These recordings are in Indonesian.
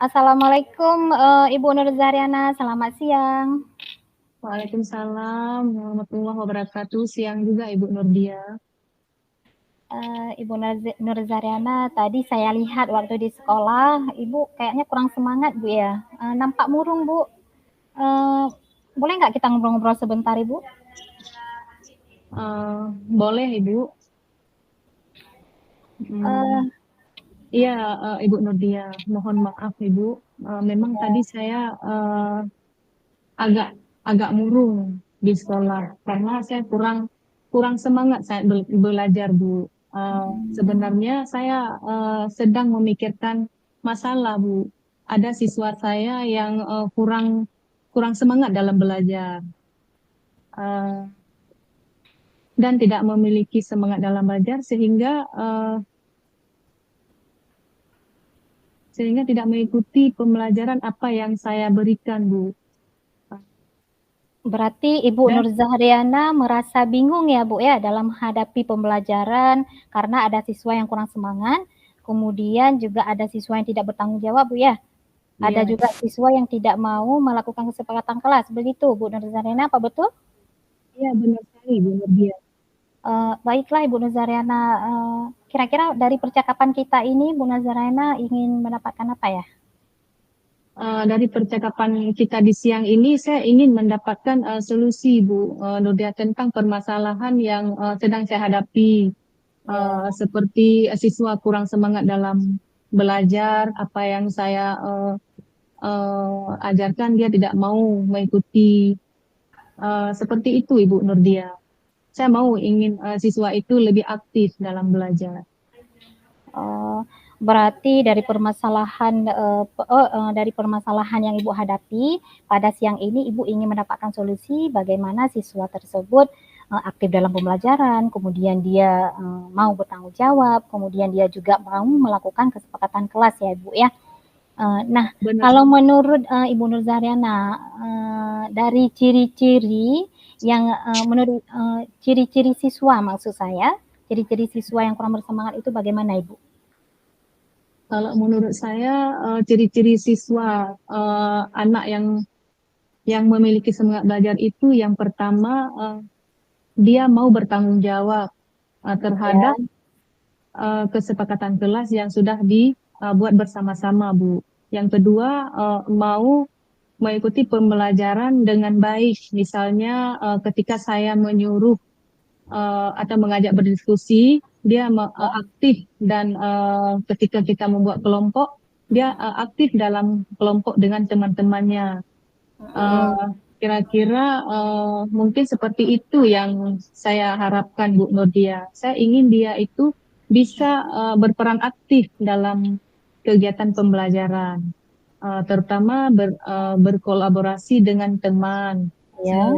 Assalamualaikum, Ibu Nur Zaryana, selamat siang. Waalaikumsalam warahmatullahi wabarakatuh. Siang juga Ibu Nurdia. Ibu Nur Zaryana, tadi saya lihat waktu di sekolah, Ibu kayaknya kurang semangat Bu ya. Nampak murung Bu. Boleh nggak kita ngobrol-ngobrol sebentar Ibu? Boleh Ibu. Uh, Iya, Ibu Nurdia. Mohon maaf Ibu. Memang tadi saya agak agak murung di sekolah karena saya kurang kurang semangat saya belajar Bu. Sebenarnya saya sedang memikirkan masalah Bu. Ada siswa saya yang kurang kurang semangat dalam belajar. Uh, dan tidak memiliki semangat dalam belajar sehingga tidak mengikuti pembelajaran apa yang saya berikan Bu. Berarti Ibu Dan Nur Zaryana merasa bingung ya Bu ya dalam menghadapi pembelajaran karena ada siswa yang kurang semangat, kemudian juga ada siswa yang tidak bertanggung jawab Bu ya. Ada ya, juga siswa yang tidak mau melakukan kesepakatan kelas, begitu Bu Nur Zaryana, apa betul? iya benar sekali Bu Nurdia. Baiklah Ibu Nuzaryana, kira-kira dari percakapan kita ini Bu Nuzaryana ingin mendapatkan apa ya? Dari percakapan kita di siang ini, saya ingin mendapatkan solusi Bu Nurdia tentang permasalahan yang sedang saya hadapi, Ya, seperti siswa kurang semangat dalam belajar, apa yang saya ajarkan dia tidak mau mengikuti. Seperti itu Ibu Nurdia. Saya ingin siswa itu lebih aktif dalam belajar. berarti dari permasalahan yang Ibu hadapi pada siang ini Ibu ingin mendapatkan solusi bagaimana siswa tersebut aktif dalam pembelajaran, kemudian dia mau bertanggung jawab, kemudian dia juga mau melakukan kesepakatan kelas ya Ibu ya. Nah, Benar. kalau menurut Ibu Nur Zaryana, dari ciri-ciri yang menurut ciri-ciri siswa maksud saya, ciri-ciri siswa yang kurang bersemangat itu bagaimana Ibu? Kalau menurut saya ciri-ciri siswa anak yang memiliki semangat belajar itu yang pertama dia mau bertanggung jawab Ya, terhadap kesepakatan kelas yang sudah dibuat bersama-sama Bu. Yang kedua mau mengikuti pembelajaran dengan baik. Misalnya ketika saya menyuruh atau mengajak berdiskusi, dia aktif dan ketika kita membuat kelompok, dia aktif dalam kelompok dengan teman-temannya. Kira-kira mungkin seperti itu yang saya harapkan Bu Nurdia. Saya ingin dia itu bisa berperan aktif dalam kegiatan pembelajaran, terutama berkolaborasi dengan teman ya,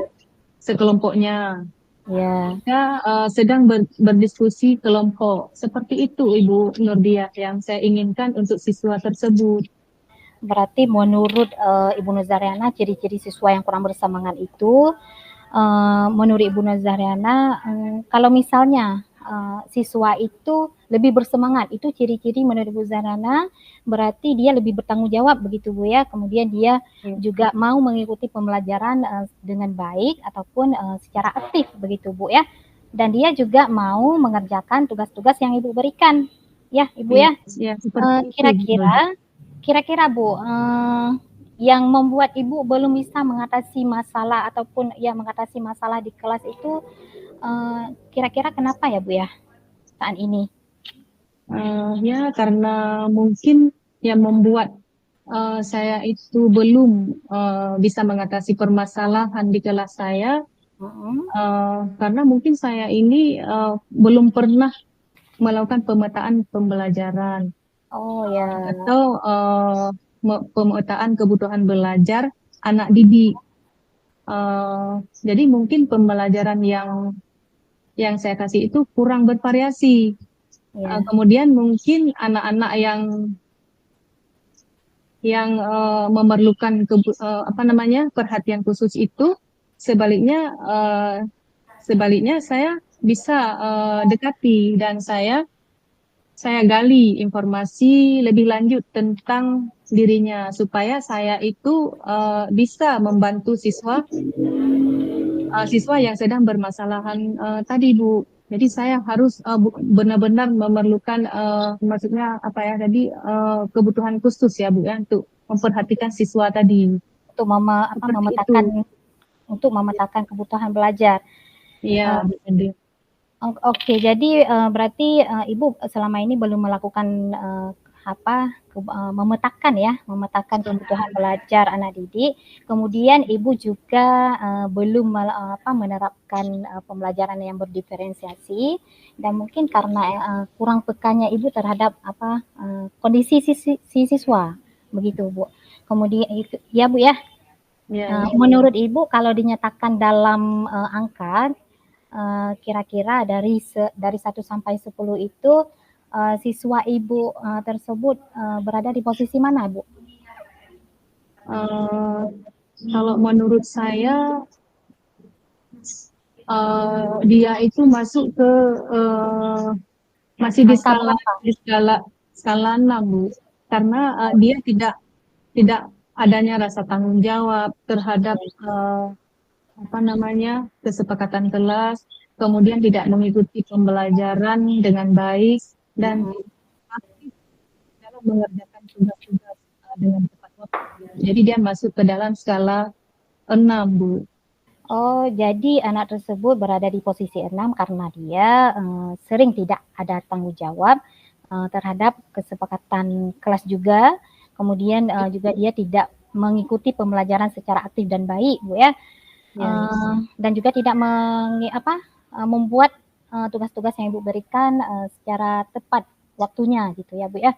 sekelompoknya. ya. Kita sedang berdiskusi kelompok. Seperti itu Ibu Nurdia yang saya inginkan untuk siswa tersebut. Berarti menurut Ibu Nur Zaryana, ciri-ciri siswa yang kurang bersemangat itu, menurut Ibu Nur Zaryana, kalau misalnya siswa itu lebih bersemangat, itu ciri-ciri menurut Ibu Zaryana, berarti dia lebih bertanggung jawab begitu Bu ya, kemudian dia juga mau mengikuti pembelajaran dengan baik ataupun secara aktif begitu Bu ya, dan dia juga mau mengerjakan tugas-tugas yang Ibu berikan, ya Ibu Iya, ya. ya seperti itu Bu Nurdia. Kira-kira Bu, yang membuat Ibu belum bisa mengatasi masalah ataupun ya mengatasi masalah di kelas itu kira-kira kenapa ya Bu ya saat ini? Ya karena mungkin yang membuat saya itu belum bisa mengatasi permasalahan di kelas saya Mm-mm. karena mungkin saya ini belum pernah melakukan pemetaan pembelajaran Oh ya, atau pemetaan kebutuhan belajar anak didik. Jadi mungkin pembelajaran yang saya kasih itu kurang bervariasi. ya. Kemudian mungkin anak-anak yang memerlukan apa namanya perhatian khusus itu sebaliknya sebaliknya saya bisa dekati dan saya gali informasi lebih lanjut tentang dirinya supaya saya itu bisa membantu siswa yang sedang bermasalahan tadi Bu. Jadi saya harus benar-benar memerlukan maksudnya apa ya tadi kebutuhan khusus ya Bu ya untuk memperhatikan siswa tadi. Untuk Seperti itu. memetakan kebutuhan belajar. Iya, betul. Oke, jadi berarti Ibu selama ini belum melakukan memetakan kebutuhan belajar anak didik. Kemudian Ibu juga belum menerapkan pembelajaran yang berdiferensiasi, dan mungkin karena kurang pekanya Ibu terhadap kondisi siswa, begitu Bu. Kemudian ya Bu ya. Menurut Ibu kalau dinyatakan dalam angka, kira-kira dari 1 sampai 10 itu siswa Ibu tersebut berada di posisi mana, Bu? Kalau menurut saya dia itu masuk ke masih di skala 6 Bu, karena dia tidak adanya rasa tanggung jawab terhadap kesepakatan kelas, kemudian tidak mengikuti pembelajaran dengan baik dan aktif dalam mengerjakan tugas-tugas dengan tepat waktu. Jadi dia masuk ke dalam skala 6 Bu. Oh, jadi anak tersebut berada di posisi 6 karena dia sering tidak ada tanggung jawab terhadap kesepakatan kelas juga. Kemudian juga dia tidak mengikuti pembelajaran secara aktif dan baik, Bu ya. Dan juga tidak membuat tugas-tugas yang Ibu berikan secara tepat waktunya gitu ya Bu ya.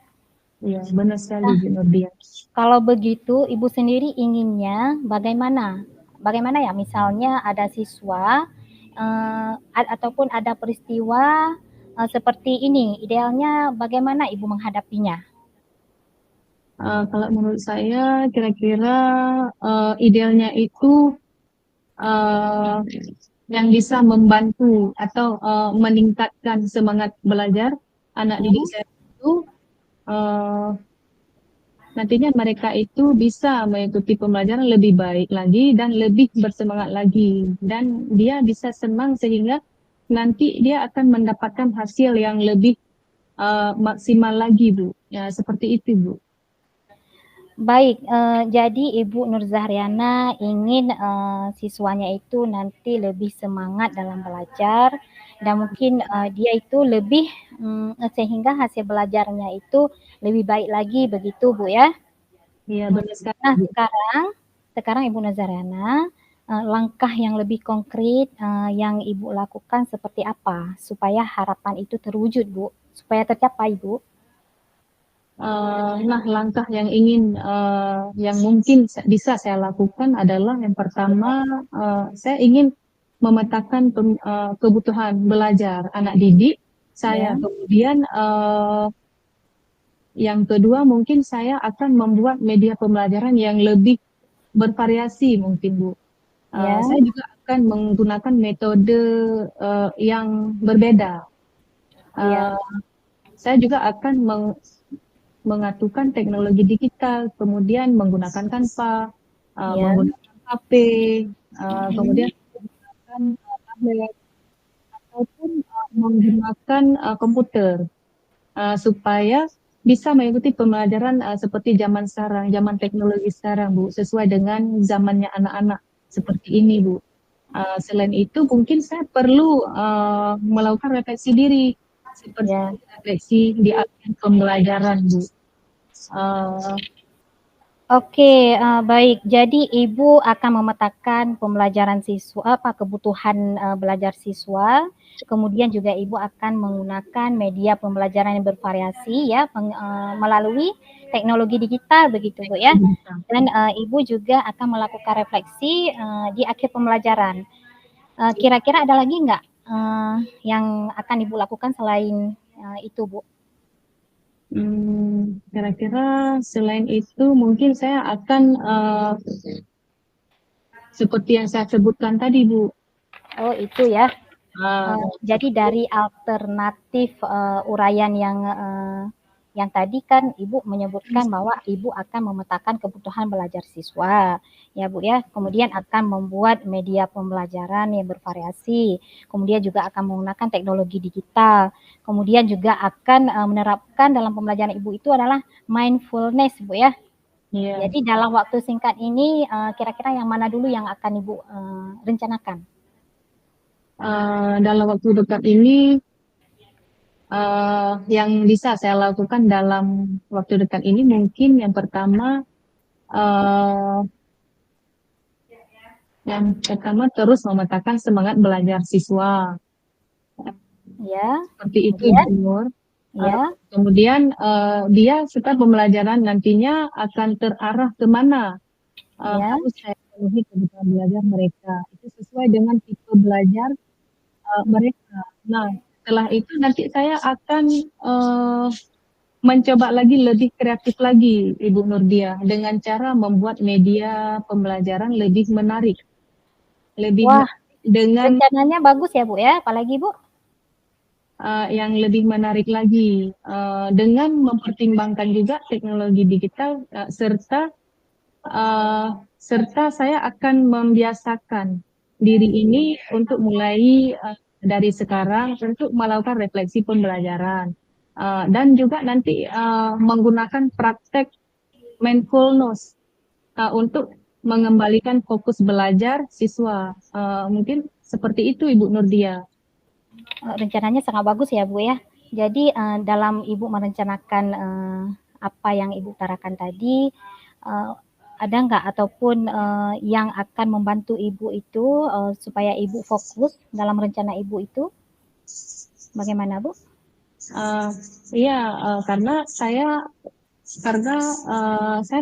Iya, benar sekali Bu Nurdia. Kalau begitu Ibu sendiri inginnya bagaimana ya, misalnya ada siswa ataupun ada peristiwa seperti ini, idealnya bagaimana Ibu menghadapinya? Kalau menurut saya kira-kira idealnya itu yang bisa membantu atau meningkatkan semangat belajar anak didik saya itu nantinya mereka itu bisa mengikuti pembelajaran lebih baik lagi dan lebih bersemangat lagi, dan dia bisa senang sehingga nanti dia akan mendapatkan hasil yang lebih maksimal lagi Bu. Ya, seperti itu Bu. Baik, jadi Ibu Nur Zahriana ingin siswanya itu nanti lebih semangat dalam belajar, dan mungkin dia itu lebih sehingga hasil belajarnya itu lebih baik lagi, begitu Bu ya? Iya, benar sekali. Nah, sekarang Ibu Nur Zahriana, langkah yang lebih konkret yang Ibu lakukan seperti apa supaya harapan itu terwujud Bu, supaya tercapai Bu? Nah, langkah yang yang mungkin bisa saya lakukan adalah yang pertama, saya ingin memetakan kebutuhan belajar anak didik saya. Kemudian yang kedua mungkin saya akan membuat media pembelajaran yang lebih bervariasi mungkin Bu. Saya juga akan menggunakan metode yang berbeda. Saya juga akan mengaturkan teknologi digital, kemudian menggunakan Canva, menggunakan HP, kemudian menggunakan tablet, ataupun menggunakan komputer, supaya bisa mengikuti pembelajaran seperti zaman sekarang, zaman teknologi sekarang Bu, sesuai dengan zamannya anak-anak seperti ini Bu. Selain itu mungkin saya perlu melakukan refleksi diri, seperti refleksi di akhir pembelajaran Bu. Oke, baik. Jadi Ibu akan memetakan pembelajaran siswa, kebutuhan belajar siswa. Kemudian juga Ibu akan menggunakan media pembelajaran yang bervariasi ya, melalui teknologi digital begitu Bu ya. Dan Ibu juga akan melakukan refleksi di akhir pembelajaran. Kira-kira ada lagi nggak yang akan Ibu lakukan selain itu Bu? Kira-kira selain itu mungkin saya akan seperti yang saya sebutkan tadi Bu. Oh itu ya. Jadi dari alternatif uraian yang Yang tadi kan Ibu menyebutkan bahwa Ibu akan memetakan kebutuhan belajar siswa, ya Bu ya. Kemudian akan membuat media pembelajaran yang bervariasi. Kemudian juga akan menggunakan teknologi digital. Kemudian juga akan menerapkan dalam pembelajaran Ibu itu adalah mindfulness, Bu ya. Iya. Jadi dalam waktu singkat ini kira-kira yang mana dulu yang akan Ibu rencanakan? Dalam waktu dekat ini yang bisa saya lakukan dalam waktu dekat ini mungkin uh, yang pertama terus memetakan semangat belajar siswa. Ya, Seperti itu, kemudian Ibu Nur. ya, Kemudian dia setelah pembelajaran nantinya akan terarah kemana ya. harus saya penuhi kebutuhan belajar mereka. Itu sesuai dengan tipe belajar mereka. Nah, setelah itu nanti saya akan mencoba lagi lebih kreatif lagi, Ibu Nurdia, dengan cara membuat media pembelajaran lebih menarik, lebih Wah, dengan rencananya bagus ya Bu ya, apalagi Bu? yang lebih menarik lagi, dengan mempertimbangkan juga teknologi digital serta saya akan membiasakan diri ini untuk mulai dari sekarang untuk melakukan refleksi pembelajaran. Dan juga nanti menggunakan praktek mindfulness untuk mengembalikan fokus belajar siswa. Mungkin seperti itu, Ibu Nurdia. Rencananya sangat bagus ya Bu ya. Jadi dalam Ibu merencanakan apa yang Ibu utarakan tadi, ada nggak ataupun yang akan membantu Ibu itu supaya Ibu fokus dalam rencana Ibu itu? Bagaimana Bu? Iya, karena saya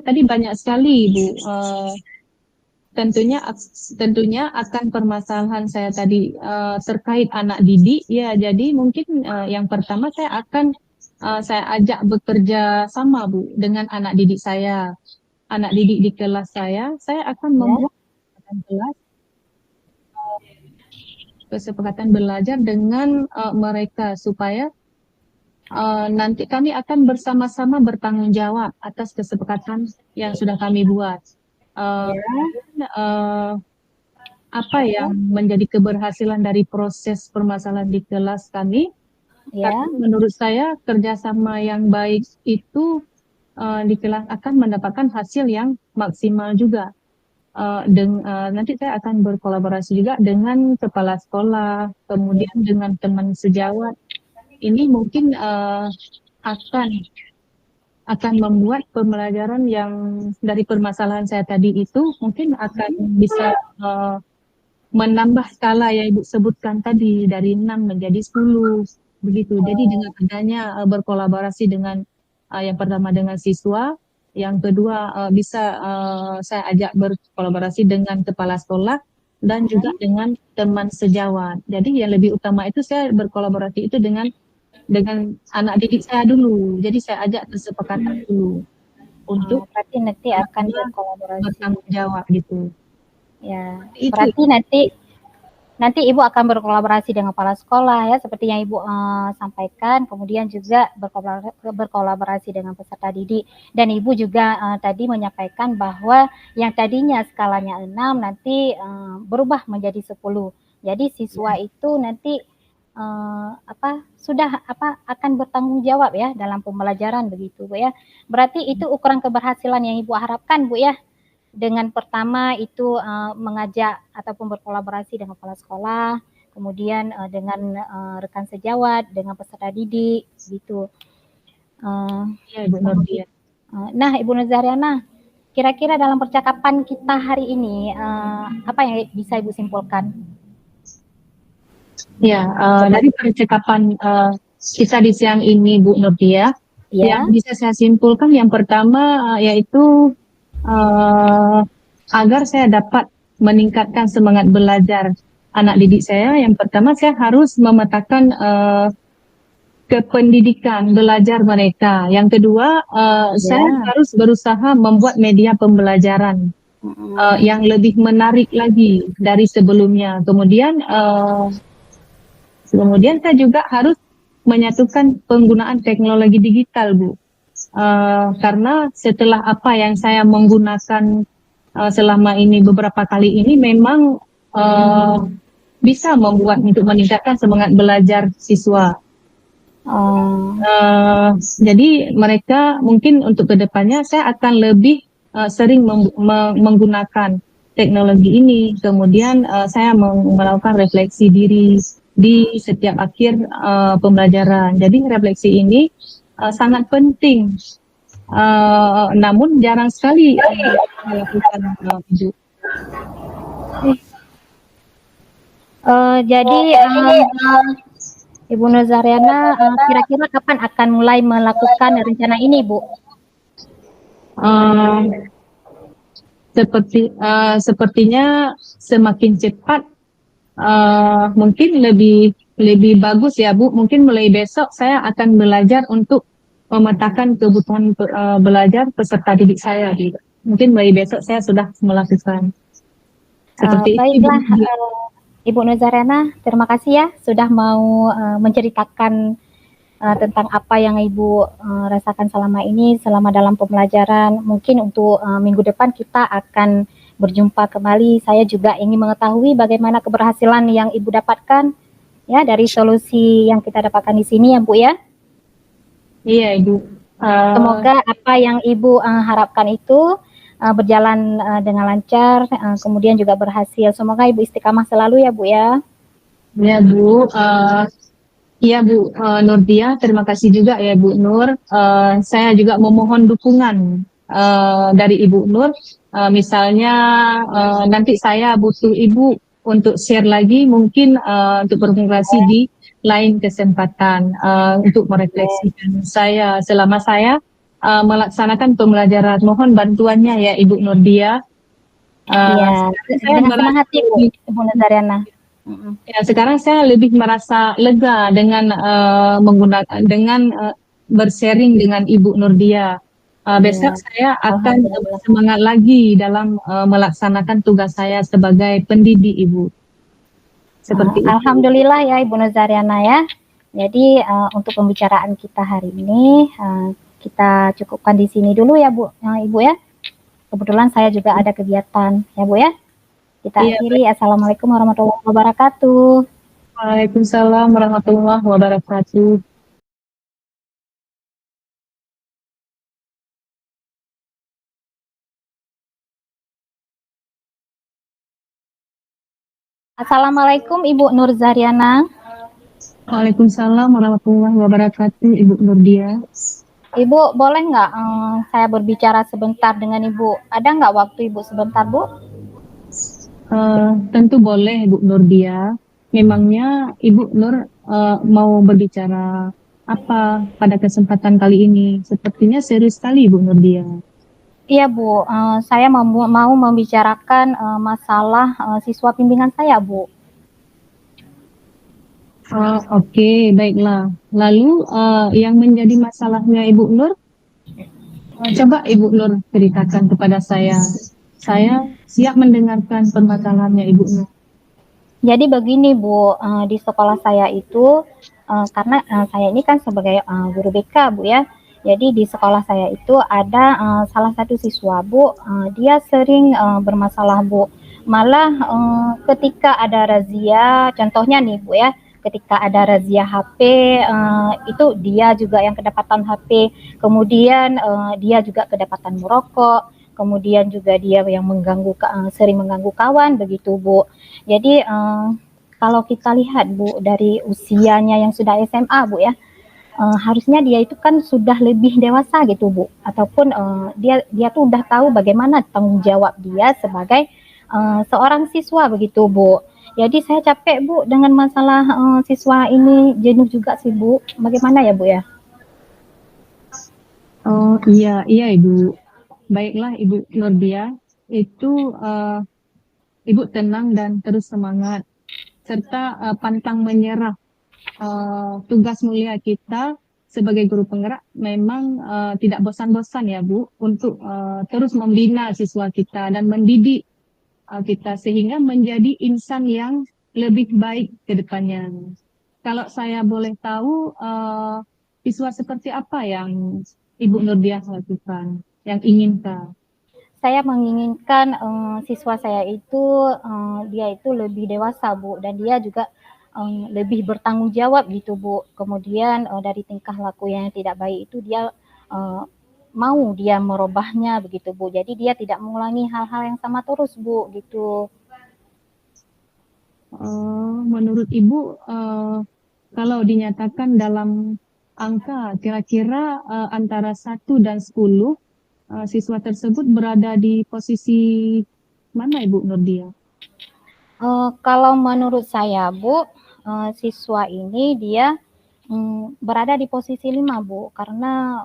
tadi banyak sekali, Bu. Tentunya tentunya akan permasalahan saya tadi terkait anak didik ya, jadi mungkin yang pertama saya ajak bekerja sama, Bu, dengan anak didik di kelas saya akan Ya, membuat kesepakatan belajar dengan mereka supaya nanti kami akan bersama-sama bertanggung jawab atas kesepakatan yang sudah kami buat. Uh, ya, uh, apa yang menjadi keberhasilan dari proses permasalahan di kelas kami? ya. Karena menurut saya kerjasama yang baik itu di kelas akan mendapatkan hasil yang maksimal juga. Nanti saya akan berkolaborasi juga dengan kepala sekolah, kemudian dengan teman sejawat. Ini mungkin akan membuat pembelajaran yang dari permasalahan saya tadi itu mungkin akan bisa menambah skala yang Ibu sebutkan tadi dari 6 menjadi 10 begitu. Jadi dengan adanya berkolaborasi dengan yang pertama dengan siswa, yang kedua bisa saya ajak berkolaborasi dengan kepala sekolah dan juga dengan teman sejawat. Jadi yang lebih utama itu saya berkolaborasi itu dengan anak didik saya dulu. Jadi saya ajak kesepakatan dulu untuk Berarti nanti akan berkolaborasi. bertanggung jawab gitu. Ya, Itu. berarti nanti Ibu akan berkolaborasi dengan kepala sekolah ya, seperti yang Ibu sampaikan, kemudian juga berkolaborasi dengan peserta didik. Dan Ibu juga tadi menyampaikan bahwa yang tadinya skalanya 6 nanti berubah menjadi 10. Jadi siswa itu nanti akan bertanggung jawab ya dalam pembelajaran begitu Bu ya. Berarti itu ukuran keberhasilan yang Ibu harapkan Bu ya. Dengan pertama itu mengajak ataupun berkolaborasi dengan kepala sekolah, kemudian dengan rekan sejawat, dengan peserta didik, gitu. Ya, Ibu Nurdia. Nah, Ibu Nurzaryana, kira-kira dalam percakapan kita hari ini, apa yang bisa Ibu simpulkan? Ya, dari percakapan kita di siang ini, Bu Nurdia, yang bisa saya simpulkan yang pertama yaitu agar saya dapat meningkatkan semangat belajar anak didik saya, yang pertama saya harus memetakan kependidikan belajar mereka. Yang kedua, saya harus berusaha membuat media pembelajaran yang lebih menarik lagi dari sebelumnya. Kemudian saya juga harus menyatukan penggunaan teknologi digital, Bu, Karena setelah apa yang saya menggunakan selama ini beberapa kali ini memang bisa membuat untuk meningkatkan semangat belajar siswa. Oh, Jadi mereka mungkin untuk kedepannya saya akan lebih sering menggunakan teknologi ini. Kemudian saya melakukan refleksi diri di setiap akhir pembelajaran. Jadi refleksi ini sangat penting. Namun jarang sekali dilakukan Ibu. jadi Ibu Nurzaryana kira-kira kapan akan mulai melakukan rencana ini, Bu? Sepertinya semakin cepat mungkin lebih bagus ya Bu. Mungkin mulai besok saya akan belajar untuk memetakan kebutuhan belajar peserta didik saya. Mungkin mulai besok saya sudah melakukan seperti itu. Baiklah, Ibu Nurzaryana, terima kasih ya sudah mau menceritakan tentang apa yang Ibu rasakan selama ini, selama dalam pembelajaran. Mungkin untuk minggu depan kita akan berjumpa kembali. Saya juga ingin mengetahui bagaimana keberhasilan yang Ibu dapatkan ya dari solusi yang kita dapatkan di sini ya Bu ya. Iya Ibu. Semoga apa yang Ibu harapkan itu berjalan dengan lancar, kemudian juga berhasil. Semoga Ibu istiqamah selalu ya Bu ya. Ya Bu. Iya Bu Nurdia, terima kasih juga ya Bu Nur. Saya juga memohon dukungan dari Ibu Nur. Misalnya nanti saya butuh Ibu untuk share lagi, mungkin untuk berkomunikasi di lain kesempatan untuk merefleksikan saya selama saya melaksanakan pembelajaran. Mohon bantuannya ya Ibu Nurdia. Iya, dengan senang hati Bu, Ibu Nurzaryana. Ya, sekarang saya lebih merasa lega dengan menggunakan bersharing dengan Ibu Nurdia. Besok saya akan semangat lagi dalam melaksanakan tugas saya sebagai pendidik Ibu. Seperti itu. Alhamdulillah ya Ibu Nurzaryana ya. Jadi untuk pembicaraan kita hari ini kita cukupkan di sini dulu ya Bu, Ibu ya. Kebetulan saya juga ada kegiatan ya Bu ya. Kita akhiri. Assalamualaikum warahmatullahi wabarakatuh. Waalaikumsalam warahmatullahi wabarakatuh. Assalamualaikum Ibu Nurzaryana. Waalaikumsalam warahmatullahi wabarakatuh Ibu Nurdia. Ibu boleh nggak saya berbicara sebentar dengan Ibu? Ada nggak waktu Ibu sebentar Bu? Tentu boleh Bu Nurdia. Memangnya Ibu Nur mau berbicara apa pada kesempatan kali ini? Sepertinya serius sekali Bu Nurdia. Iya Bu, saya mau membicarakan masalah siswa bimbingan saya Bu. Oke, baiklah. Lalu yang menjadi masalahnya Ibu Nur, coba Ibu Nur ceritakan kepada saya. Saya siap mendengarkan permasalahannya Ibu Nur. Jadi begini Bu, di sekolah saya itu karena saya ini kan sebagai guru BK Bu ya. Jadi di sekolah saya itu ada salah satu siswa Bu, dia sering bermasalah Bu. Malah ketika ada razia, contohnya nih Bu ya, ketika ada razia HP itu dia juga yang kedapatan HP, kemudian dia juga kedapatan merokok, kemudian juga dia yang sering mengganggu kawan begitu Bu. Jadi kalau kita lihat Bu dari usianya yang sudah SMA Bu ya, harusnya dia itu kan sudah lebih dewasa gitu Bu, ataupun dia tuh udah tahu bagaimana tanggung jawab dia sebagai seorang siswa begitu Bu. Jadi saya capek Bu dengan masalah siswa ini, jenuh juga sih Bu. Bagaimana ya Bu ya? Oh iya Ibu. Baiklah Ibu Nurdia, itu Ibu tenang dan terus semangat serta pantang menyerah. Tugas mulia kita sebagai guru penggerak memang tidak bosan-bosan ya Bu untuk terus membina siswa kita dan mendidik kita sehingga menjadi insan yang lebih baik ke depannya. Kalau saya boleh tahu siswa seperti apa yang Ibu Nurdiah lakukan, yang inginkan? Saya menginginkan siswa saya itu dia itu lebih dewasa Bu, dan dia juga lebih bertanggung jawab gitu Bu. Kemudian dari tingkah laku yang tidak baik itu dia uh, mau dia merubahnya begitu Bu. Jadi dia tidak mengulangi hal-hal yang sama terus Bu gitu. Menurut Ibu, kalau dinyatakan dalam angka, kira-kira antara 1 dan 10, siswa tersebut berada di posisi mana, Ibu Nurdia? Kalau menurut saya Bu, siswa ini dia berada di posisi 5 Bu, karena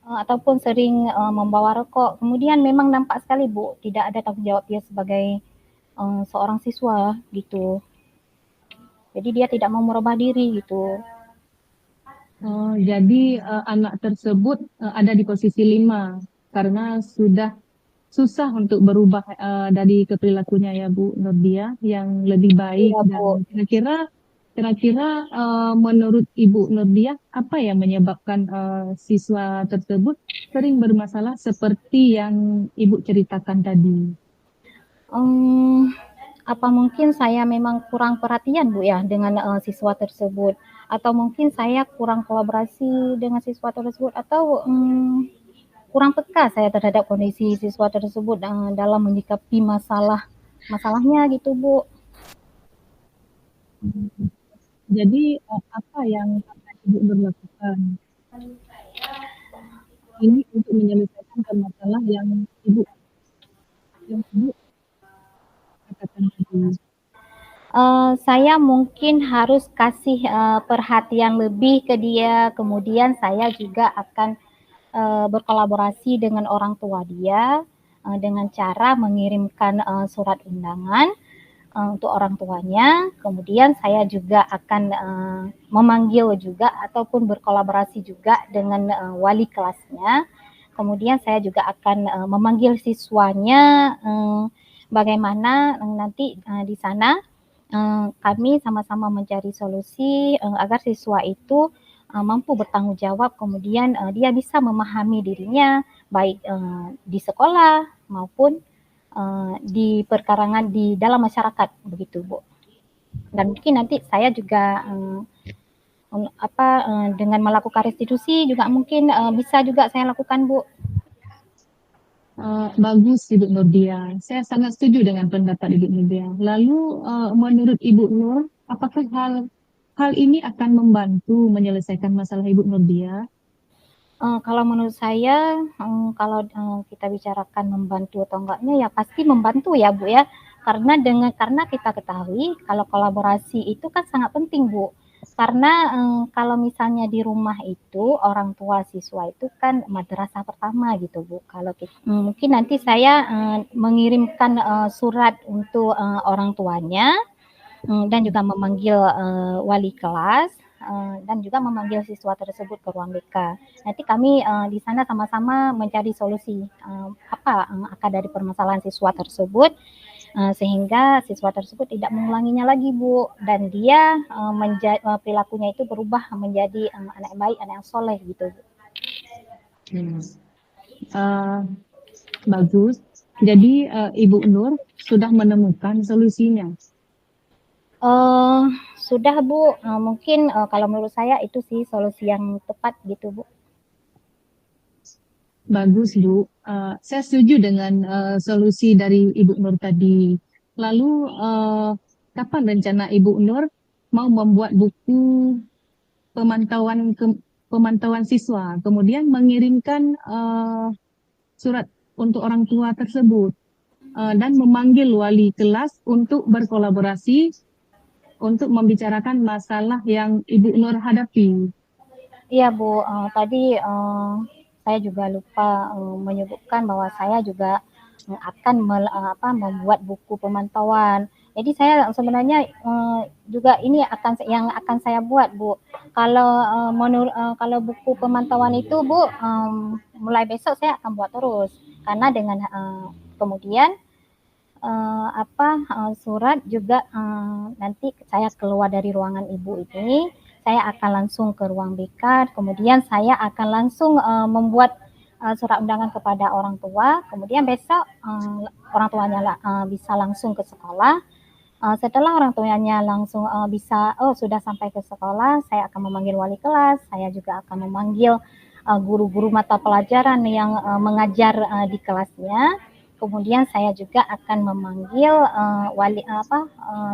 ataupun sering membawa rokok. Kemudian memang nampak sekali Bu, tidak ada tanggung jawab dia sebagai seorang siswa gitu. Jadi dia tidak mau merubah diri gitu. Jadi anak tersebut ada di posisi 5 karena sudah susah untuk berubah dari perilakunya ya Bu Nurdia yang lebih baik. Iya Bu. Dan kira-kira menurut Ibu Nurdia apa yang menyebabkan siswa tersebut sering bermasalah seperti yang Ibu ceritakan tadi? Um, apa mungkin saya memang kurang perhatian Bu ya dengan siswa tersebut, atau mungkin saya kurang kolaborasi dengan siswa tersebut, atau kurang peka saya terhadap kondisi siswa tersebut dalam menyikapi masalahnya gitu Bu. Jadi apa yang akan Ibu berlakukan ini untuk menyelesaikan permasalahan yang Ibu katakan tadi? Saya mungkin harus kasih perhatian lebih ke dia, kemudian saya juga akan berkolaborasi dengan orang tua dia dengan cara mengirimkan surat undangan untuk orang tuanya. Kemudian saya juga akan memanggil juga ataupun berkolaborasi juga dengan wali kelasnya. Kemudian saya juga akan memanggil siswanya, bagaimana nanti di sana kami sama-sama mencari solusi agar siswa itu mampu bertanggung jawab, kemudian dia bisa memahami dirinya baik di sekolah maupun di perkarangan di dalam masyarakat begitu Bu. Dan mungkin nanti saya juga dengan melakukan restitusi juga mungkin bisa juga saya lakukan Bu. Bagus Ibu Nurdia. Saya sangat setuju dengan pendapat Ibu Nurdia. Lalu menurut Ibu Nur, apakah hal ini akan membantu menyelesaikan masalah Ibu Nurdia? Kalau menurut saya, kalau kita bicarakan membantu atau enggaknya ya pasti membantu ya Bu ya. Karena kita ketahui kalau kolaborasi itu kan sangat penting Bu. Karena kalau misalnya di rumah itu orang tua siswa itu kan madrasah pertama gitu Bu. Kalau mungkin nanti saya mengirimkan surat untuk orang tuanya dan juga memanggil wali kelas dan juga memanggil siswa tersebut ke ruang BK. Nanti kami di sana sama-sama mencari solusi apa akar dari permasalahan siswa tersebut sehingga siswa tersebut tidak mengulanginya lagi Bu, dan dia perilakunya itu berubah menjadi anak yang baik, anak yang soleh gitu Bu. Bagus. Jadi Ibu Nur sudah menemukan solusinya. Sudah Bu, mungkin kalau menurut saya itu sih solusi yang tepat gitu Bu. Bagus Bu. Saya setuju dengan solusi dari Ibu Nur tadi. Lalu kapan rencana Ibu Nur mau membuat buku pemantauan pemantauan siswa, kemudian mengirimkan surat untuk orang tua tersebut dan memanggil wali kelas untuk berkolaborasi untuk membicarakan masalah yang Ibu Nur hadapi. Iya Bu, tadi saya juga lupa menyebutkan bahwa saya juga akan membuat buku pemantauan. Jadi saya sebenarnya juga ini yang akan saya buat Bu. Kalau buku pemantauan itu Bu, mulai besok saya akan buat terus. Karena dengan kemudian surat juga nanti saya keluar dari ruangan ibu ini, saya akan langsung ke ruang BK, kemudian saya akan langsung membuat surat undangan kepada orang tua, kemudian besok orang tuanya bisa langsung ke sekolah. Setelah orang tuanya langsung bisa, sudah sampai ke sekolah, saya akan memanggil wali kelas, saya juga akan memanggil guru-guru mata pelajaran yang mengajar di kelasnya. Kemudian saya juga akan memanggil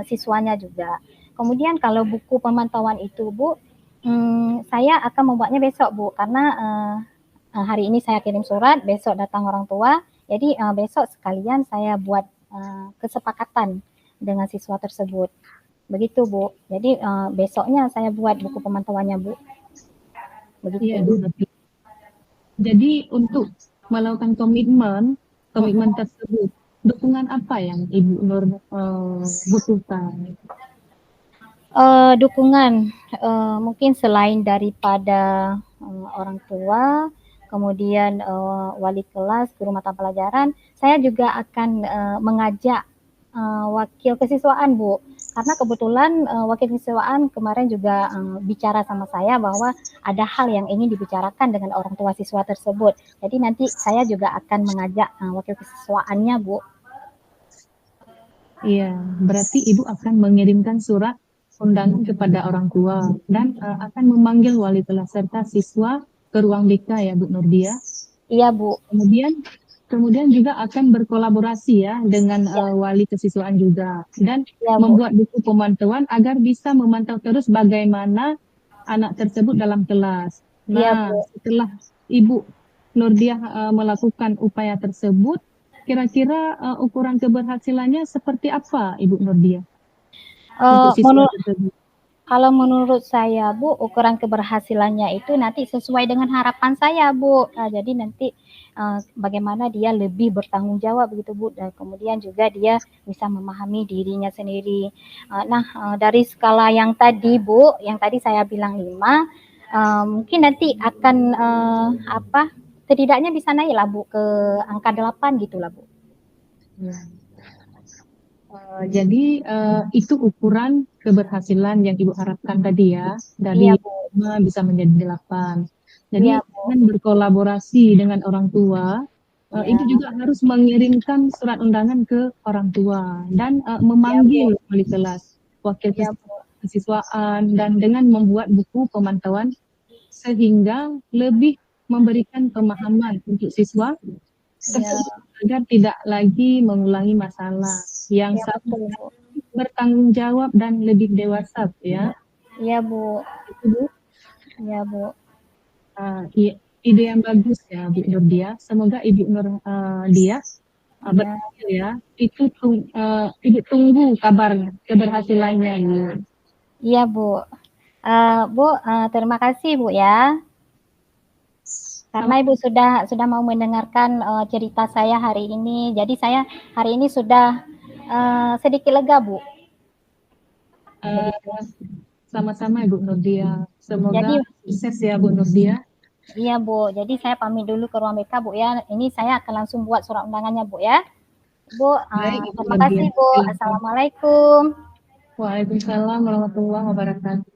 siswanya juga. Kemudian kalau buku pemantauan itu, Bu, saya akan membuatnya besok, Bu, karena hari ini saya kirim surat, besok datang orang tua, jadi besok sekalian saya buat kesepakatan dengan siswa tersebut. Begitu, Bu. Jadi besoknya saya buat buku pemantauannya, Bu. Begitu. Iya, Ibu. Jadi untuk melakukan komitmen tersebut, dukungan apa yang Ibu Nur butuhkan? Dukungan mungkin selain daripada orang tua, kemudian wali kelas, guru mata pelajaran, saya juga akan mengajak wakil kesiswaan, Bu. Karena kebetulan wakil kesiswaan kemarin juga bicara sama saya bahwa ada hal yang ingin dibicarakan dengan orang tua siswa tersebut. Jadi nanti saya juga akan mengajak wakil kesiswaannya, Bu. Iya, berarti Ibu akan mengirimkan surat undangan kepada orang tua dan akan memanggil wali kelas serta siswa ke ruang BK ya, Bu Nurdia. Iya, Bu. Kemudian juga akan berkolaborasi ya dengan wali kesiswaan juga dan Ya, membuat buku pemantauan agar bisa memantau terus bagaimana anak tersebut dalam kelas. Ya, Nah, Bu. setelah Ibu Nurdiah melakukan upaya tersebut, kira-kira ukuran keberhasilannya seperti apa, Ibu Nurdiah, untuk siswa tersebut? Kalau menurut saya, Bu, ukuran keberhasilannya itu nanti sesuai dengan harapan saya, Bu. Jadi nanti bagaimana dia lebih bertanggung jawab begitu, Bu. Dan kemudian juga dia bisa memahami dirinya sendiri. Dari skala yang tadi, Bu, yang tadi saya bilang 5, mungkin nanti akan setidaknya bisa naik lah, Bu, ke angka 8 gitulah, Bu. Jadi itu ukuran keberhasilan yang Ibu harapkan tadi ya, dari Iya, Bu. 5 bisa menjadi 8. Jadi Iya, Bu. dengan berkolaborasi dengan orang tua, Ya. Ibu juga harus mengirimkan surat undangan ke orang tua dan memanggil wali kelas, wakil Ya, Bu. kesiswaan, dan dengan membuat buku pemantauan sehingga lebih memberikan pemahaman untuk siswa agar tidak lagi mengulangi masalah yang betul, Bu. bertanggung jawab dan lebih dewasa ya. Iya, Bu. Itu Bu. Iya, Bu. Ide yang bagus ya Bu Nurdia. Semoga Ibu Nurdia berhasil ya. Itu Ibu tunggu kabarnya, keberhasilannya ini. Iya, Bu. Bu, terima kasih, Bu ya. Karena Ibu sudah mau mendengarkan cerita saya hari ini. Jadi saya hari ini sudah sedikit lega, Bu. Sama-sama Ibu Nurdia. Semoga Jadi, sukses ya Bu Nurdia. iya, Bu. Jadi saya pamit dulu ke ruang BK, Bu ya. Ini saya akan langsung buat surat undangannya, Bu ya. Bu, terima kasih, Bu. Assalamualaikum. Waalaikumsalam warahmatullahi wabarakatuh.